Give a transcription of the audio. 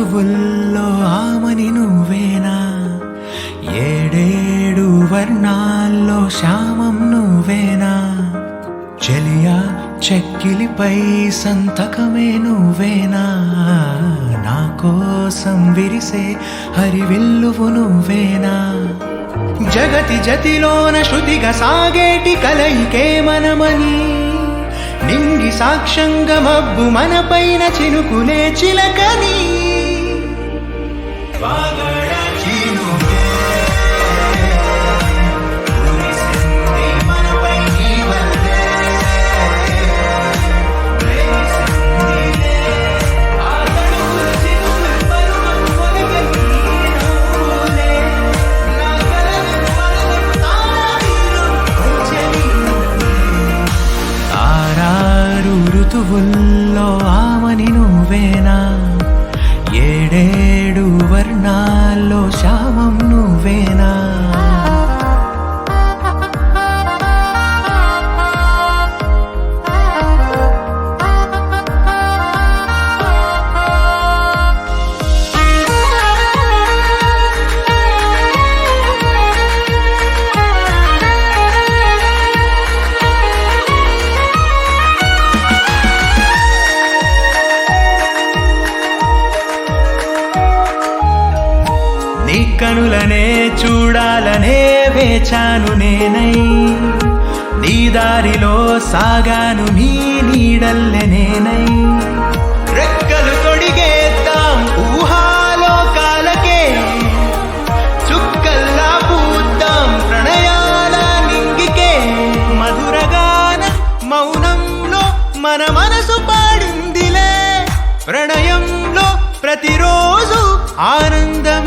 ఋతువుల్లో ఆమని నువ్వేనా, ఏడేడు వర్ణాల్లో శ్యామం నువ్వేనా, చెలియా చెక్కిలిపై సంతకమే నువ్వేనా, నా కోసం విరిసే హరివిల్లువు నువ్వేనా, జగతి జతిలోన శృతిగా సాగేటి కలయికే మనమని, నింగి సాక్ష్యంగా మబ్బు మన పైన చినుకులే చిలకని, ఋతువుల్లో ఆమని నువ్వేనా, ఏడేడు వర్ణాల్లో శ్యామం నువ్వేనా. నీ కనులనే చూడాలనే వేచాను నేనై, నీ దారిలో సాగాను నీ నీడల్లె నేనై, రెక్కలు తొడిగేద్దాం ఊహాలోకాలకే, చుక్కల్లా పూద్దాం ప్రణయాల నింగికే, మధురగాన మౌనంలో మన మనసు పాడిందిలే, ప్రణయంలో ప్రతిరోజు ఆనందం